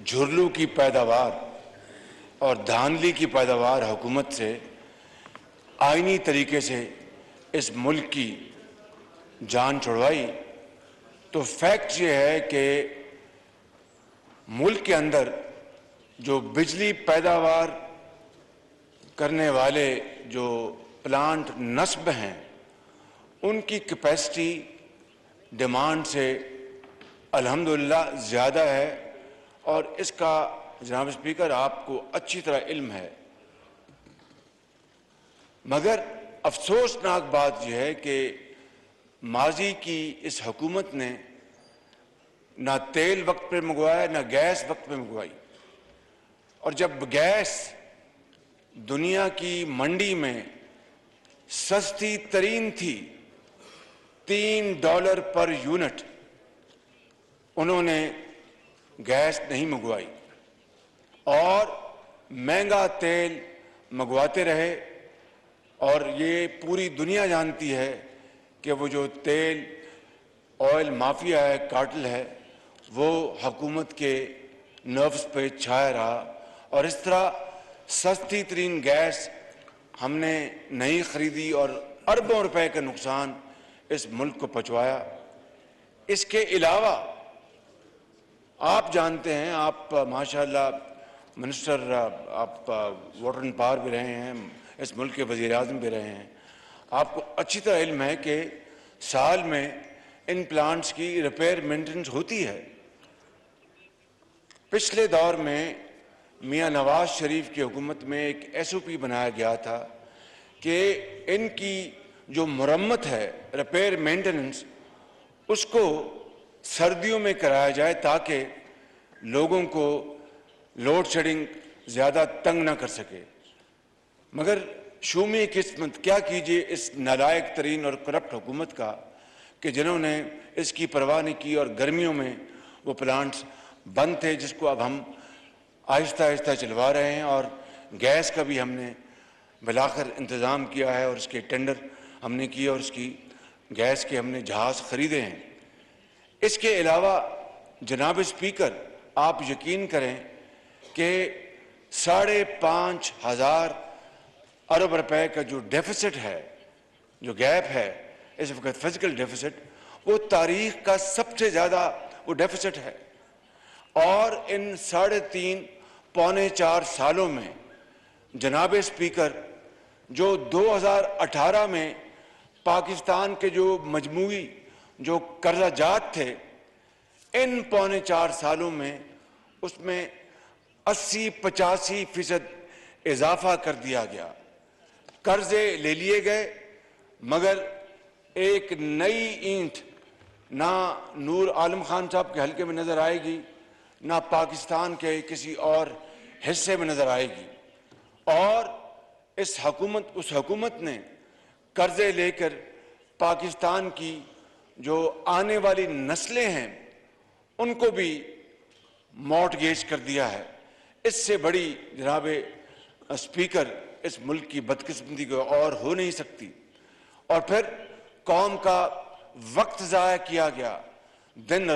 झुर्लू की पैदावार और धांधली की पैदावार हुकूमत से आईनी तरीके से इस मुल्क की जान छुड़वाई, तो फैक्ट ये है कि मुल्क के अंदर जो बिजली पैदावार करने वाले जो प्लांट नस्ब हैं उनकी कैपेसिटी डिमांड से अल्हम्दुलिल्लाह ज़्यादा है और इसका जनाब स्पीकर आपको अच्छी तरह इल्म है। मगर अफसोसनाक बात यह है कि माजी की इस हुकूमत ने ना तेल वक्त पे मंगवाया ना गैस वक्त पे मंगवाई, और जब गैस दुनिया की मंडी में सस्ती तरीन थी $3 पर यूनिट, उन्होंने गैस नहीं मंगवाई और महंगा तेल मंगवाते रहे। और ये पूरी दुनिया जानती है कि वो जो तेल ऑयल माफिया है, कार्टेल है, वो हुकूमत के नर्व्स पे छाया रहा और इस तरह सस्ती तरीन गैस हमने नहीं खरीदी और अरबों रुपए का नुकसान इस मुल्क को पहुंचवाया। इसके अलावा आप जानते हैं, आप माशाल्लाह मिनिस्टर, आप वाटर एंड पावर भी रहे हैं, इस मुल्क के वज़ीर आज़म भी रहे हैं, आपको अच्छी तरह इल्म है कि साल में इन प्लांट्स की रिपेयर मेंटेनेंस होती है। पिछले दौर में मियां नवाज शरीफ की हुकूमत में एक SOP बनाया गया था कि इनकी जो मरम्मत है, रिपेयर मेंटेनेंस, उसको सर्दियों में कराया जाए ताकि लोगों को लोड शेडिंग ज़्यादा तंग ना कर सके। मगर शूमी किस्मत, क्या कीजिए इस नालायक तरीन और करप्ट हुकूमत का, कि जिन्होंने इसकी परवाह नहीं की और गर्मियों में वो प्लांट्स बंद थे, जिसको अब हम आहिस्ता आहिस्ता चलवा रहे हैं और गैस का भी हमने बिलाखिर इंतज़ाम किया है और उसके टेंडर हमने किए और उसकी गैस के हमने जहाज़ ख़रीदे हैं। इसके अलावा जनाब स्पीकर, आप यकीन करें कि 5,500 अरब रुपए का जो डेफिसिट है, जो गैप है इस वक्त फिजिकल डेफिसिट, वो तारीख का सबसे ज़्यादा वो डेफिसिट है। और इन 3.5 पौने 4 सालों में जनाब स्पीकर, जो 2018 में पाकिस्तान के जो मजमूई जो कर्जा जात थे, इन पौने 4 सालों में उसमें 80-85% इजाफा कर दिया गया। कर्जे ले लिए गए, मगर एक नई ईंट ना नूर आलम खान साहब के हल्के में नजर आएगी, ना पाकिस्तान के किसी और हिस्से में नजर आएगी। और उस हुकूमत ने कर्जे लेकर पाकिस्तान की जो आने वाली नस्लें हैं उनको भी मॉर्टगेज कर दिया है। इससे बड़ी जनाब स्पीकर इस मुल्क की बदकिस्मती को और हो नहीं सकती। और फिर कौम का वक्त ज़ाया किया गया, दिन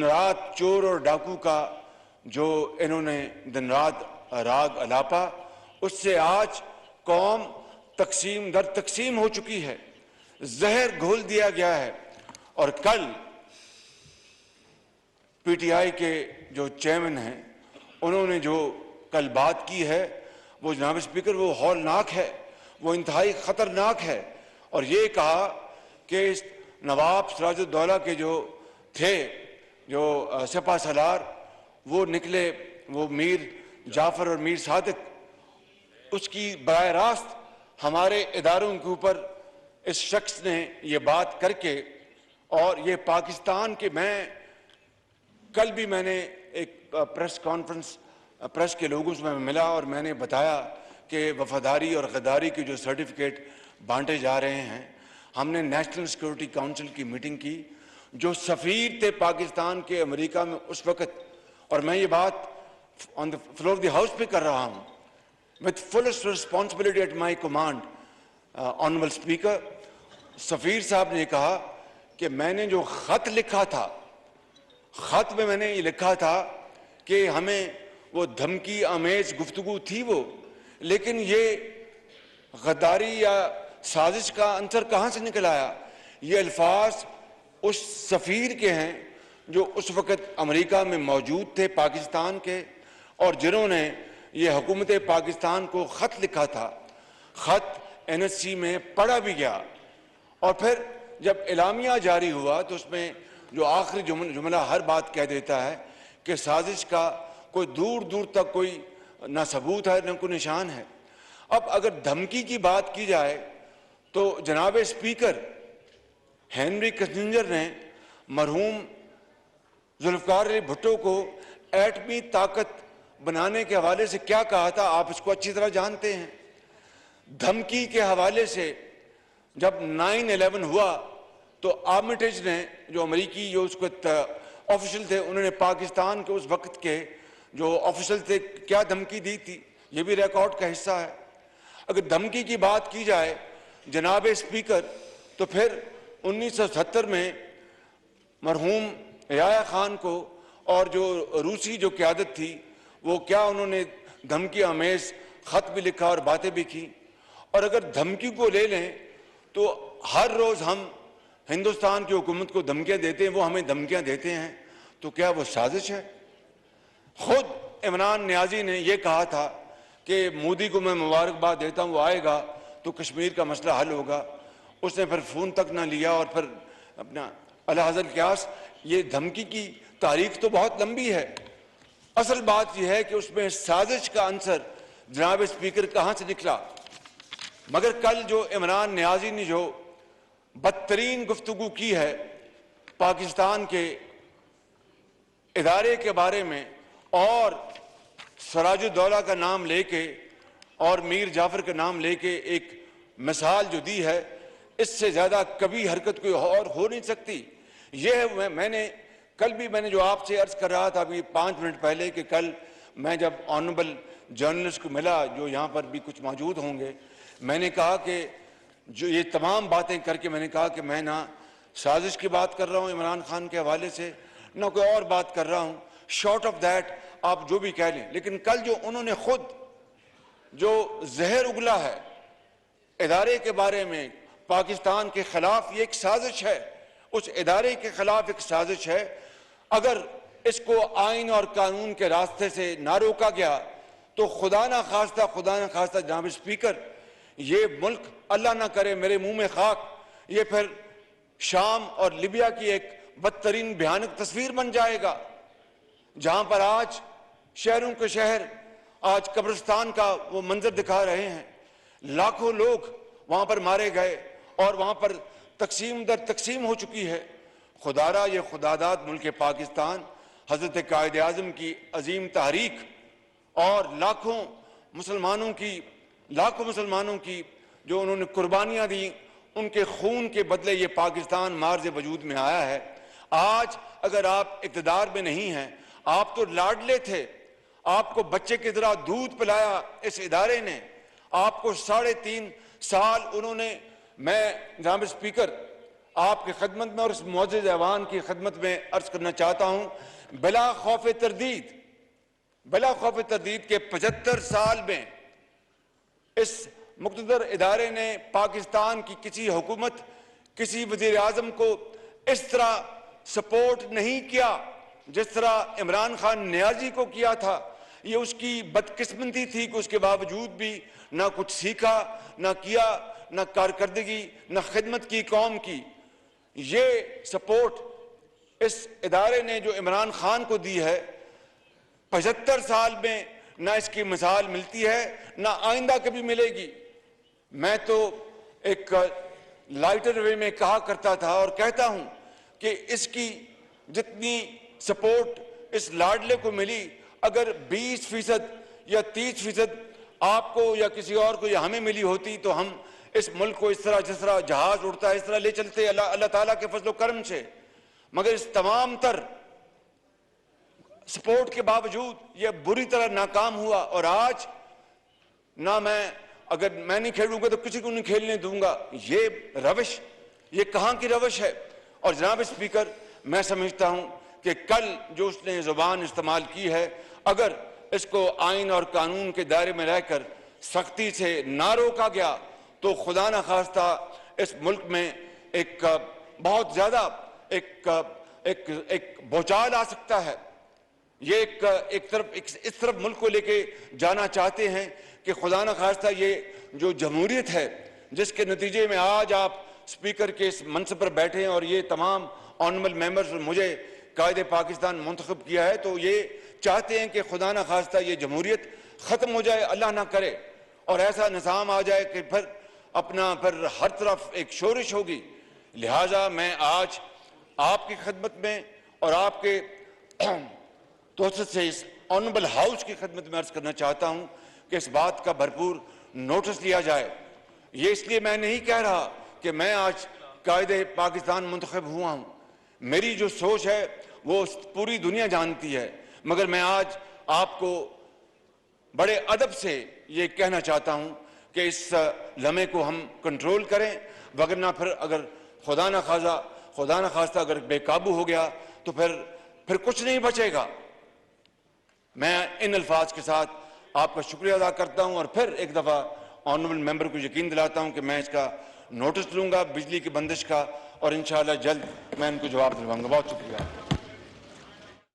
रात चोर और डाकू का जो इन्होंने दिन रात राग अलापा, उससे आज कौम तकसीम दर तकसीम हो चुकी है, जहर घोल दिया गया है। और कल PTI के जो चेयरमैन हैं, उन्होंने जो कल बात की है, वो जनाब स्पीकर वो हौलनाक है, वो इंतहाई ख़तरनाक है। और ये कहा कि नवाब सिराजुद्दौला के जो थे, जो सिपा सलार, वो निकले, वो मीर जाफ़र और मीर सादिक, उसकी बराह रास्त हमारे इदारों के ऊपर इस शख्स ने ये बात करके, और ये पाकिस्तान के, मैं कल भी मैंने एक प्रेस कॉन्फ्रेंस प्रेस के लोगों से मैं मिला और मैंने बताया कि वफादारी और गद्दारी के जो सर्टिफिकेट बांटे जा रहे हैं, हमने नेशनल सिक्योरिटी काउंसिल की मीटिंग की, जो सफ़ीर थे पाकिस्तान के अमेरिका में उस वक्त, और मैं ये बात on the floor of the house पे कर रहा हूँ, with fullest responsibility at my command, honourable speaker, Safeer साहब ने कहा कि मैंने जो ख़त लिखा था, खत में मैंने ये लिखा था कि हमें वो धमकी आमेज गुफ्तगू थी वो, लेकिन ये गद्दारी या साजिश का अंतर कहाँ से निकल आया? ये अल्फाज उस सफ़ीर के हैं जो उस वक़्त अमेरिका में मौजूद थे पाकिस्तान के, और जिन्होंने ये हुकूमत पाकिस्तान को ख़त लिखा था। ख़त NSC में पढ़ा भी गया, और फिर जब एलामिया जारी हुआ तो उसमें जो आखिरी जुमला हर बात कह देता है कि साजिश का कोई दूर दूर तक कोई ना सबूत है, न कोई निशान है। अब अगर धमकी की बात की जाए तो जनाब स्पीकर हेनरी किसिंजर ने मरहूम जुल्फ़िकार अली भुट्टो को एटमी ताकत बनाने के हवाले से क्या कहा था, आप इसको अच्छी तरह जानते हैं। धमकी के हवाले से जब 9/11 हुआ तो आर्मिटेज ने, जो अमेरिकी जो उसको ऑफिशियल थे, उन्होंने पाकिस्तान के उस वक्त के जो ऑफिशियल थे क्या धमकी दी थी, ये भी रिकॉर्ड का हिस्सा है। अगर धमकी की बात की जाए जनाब स्पीकर, तो फिर 1970 में मरहूम याह्या खान को और जो रूसी जो क़यादत थी वो क्या उन्होंने धमकी आमेज ख़त भी लिखा और बातें भी की। और अगर धमकी को ले लें तो हर रोज़ हम हिंदुस्तान की हुकूमत को धमकियाँ देते हैं, वो हमें धमकियाँ देते हैं, तो क्या वो साजिश है? खुद इमरान नियाज़ी ने यह कहा था कि मोदी को मैं मुबारकबाद देता हूँ, वो आएगा तो कश्मीर का मसला हल होगा। उसने फिर फ़ोन तक ना लिया और फिर अपना अला हज़रत क्यास। ये धमकी की तारीख तो बहुत लंबी है। असल बात यह है कि उसमें साजिश का अंसर जनाब स्पीकर कहाँ से निकला। मगर कल जो इमरान नियाज़ी ने जो बदतरीन गुफ्तगू की है पाकिस्तान के इदारे के बारे में, और सराजुद्दौला का नाम लेके और मीर जाफर का नाम लेके एक मिसाल जो दी है, इससे ज़्यादा कभी हरकत कोई और हो नहीं सकती। यह मैंने जो आपसे अर्ज़ कर रहा था अभी 5 मिनट पहले कि कल मैं जब ऑनरेबल जर्नलिस्ट को मिला जो यहाँ पर भी कुछ मौजूद होंगे, मैंने कहा कि जो ये तमाम बातें करके मैंने कहा कि मैं ना साजिश की बात कर रहा हूँ इमरान खान के हवाले से, ना कोई और बात कर रहा हूँ। शॉर्ट ऑफ दैट आप जो भी कह लें, लेकिन कल जो उन्होंने खुद जो जहर उगला है इदारे के बारे में पाकिस्तान के खिलाफ, ये एक साजिश है, उस इदारे के खिलाफ एक साजिश है। अगर इसको आइन और कानून के रास्ते से ना रोका गया तो खुदा ना खास्ता जनाब स्पीकर, ये मुल्क अल्लाह ना करे मेरे मुंह में खाक, ये फिर शाम और लिबिया की एक बदतरीन भयानक तस्वीर बन जाएगा, जहां पर आज शहरों के शहर आज कब्रिस्तान का वो मंजर दिखा रहे हैं। लाखों लोग वहां पर मारे गए और वहां पर तकसीम दर तकसीम हो चुकी है। खुदारा ये खुदादाद मुल्क पाकिस्तान, हजरत कायद आज़म की अजीम तहरीक और लाखों मुसलमानों की जो उन्होंने कुर्बानियां दी, उनके खून के बदले ये पाकिस्तान मार्ज़ वजूद में आया है। आज अगर आप इक़्तिदार में नहीं हैं, आप तो लाडले थे, आपको बच्चे की तरह दूध पिलाया इस इदारे ने, आपको 3.5 साल उन्होंने, मैं जनाब स्पीकर आपकी खिदमत में और इस मुअज़्ज़िज़ ऐवान की खिदमत में अर्ज करना चाहता हूं, बिला खौफ तरदीद के 75 साल में इस मुक़्तदर इदारे ने पाकिस्तान की किसी हुकूमत, किसी वज़ीर आज़म को इस तरह सपोर्ट नहीं किया जिस तरह इमरान खान नियाज़ी को किया था। ये उसकी बदकिस्मती थी कि उसके बावजूद भी ना कुछ सीखा, ना किया, ना कारकर्दगी, ना खिदमत की कौम की। ये सपोर्ट इस इदारे ने जो इमरान खान को दी है 75 साल में, ना इसकी मिसाल मिलती है, ना आइंदा कभी मिलेगी। मैं तो एक लाइटर वे में कहा करता था और कहता हूं कि इसकी जितनी सपोर्ट इस लाडले को मिली, अगर 20% या 30% आपको या किसी और को या हमें मिली होती तो हम इस मुल्क को इस तरह, जिस तरह जहाज उड़ता है इस तरह ले चलते अल्लाह ताला के फजल करम से। मगर इस तमाम तर सपोर्ट के बावजूद यह बुरी तरह नाकाम हुआ। और आज ना अगर मैं नहीं खेलूंगा तो किसी को नहीं खेलने दूंगा। ये रविश, ये कहां की रविश है? और जनाब स्पीकर, मैं समझता हूं कि कल जो उसने ज़ुबान इस्तेमाल की है, अगर इसको आइन और कानून के दायरे में रहकर सख्ती से ना रोका गया तो खुदा न खास्ता इस मुल्क में एक बहुत ज़्यादा एक भूचाल आ सकता है। ये इस तरफ मुल्क को लेके जाना चाहते हैं कि खुदा न खास्ता ये जो जमहूरियत है, जिसके नतीजे में आज आप स्पीकर के इस मनसब पर बैठे हैं और ये तमाम ऑनरेबल मेंबर्स मुझे कायदे पाकिस्तान मुंतखब किया है, तो ये चाहते हैं कि खुदा न खास्ता ये जमहूरियत ख़त्म हो जाए, अल्लाह ना करे, और ऐसा निज़ाम आ जाए कि फिर हर तरफ एक शोरिश होगी। लिहाजा मैं आज आपकी खिदमत में और आपके तोसत से इस ऑनरेबल हाउस की खिदमत में अर्ज करना चाहता हूं कि इस बात का भरपूर नोटिस लिया जाए। ये इसलिए मैं नहीं कह रहा कि मैं आज कायदे पाकिस्तान मुंतखब हुआ हूं, मेरी जो सोच है वो पूरी दुनिया जानती है, मगर मैं आज आपको बड़े अदब से ये कहना चाहता हूं कि इस लम्हे को हम कंट्रोल करें, वगरना फिर अगर खुदा न खास्ता अगर बेकाबू हो गया तो फिर कुछ नहीं बचेगा। मैं इन अल्फाज के साथ आपका शुक्रिया अदा करता हूं और फिर एक दफ़ा ऑनरेबल मेंबर को यकीन दिलाता हूं कि मैं इसका नोटिस लूंगा बिजली की बंदिश का, और इंशाअल्लाह जल्द मैं इनको जवाब दिलवाऊंगा। बहुत शुक्रिया।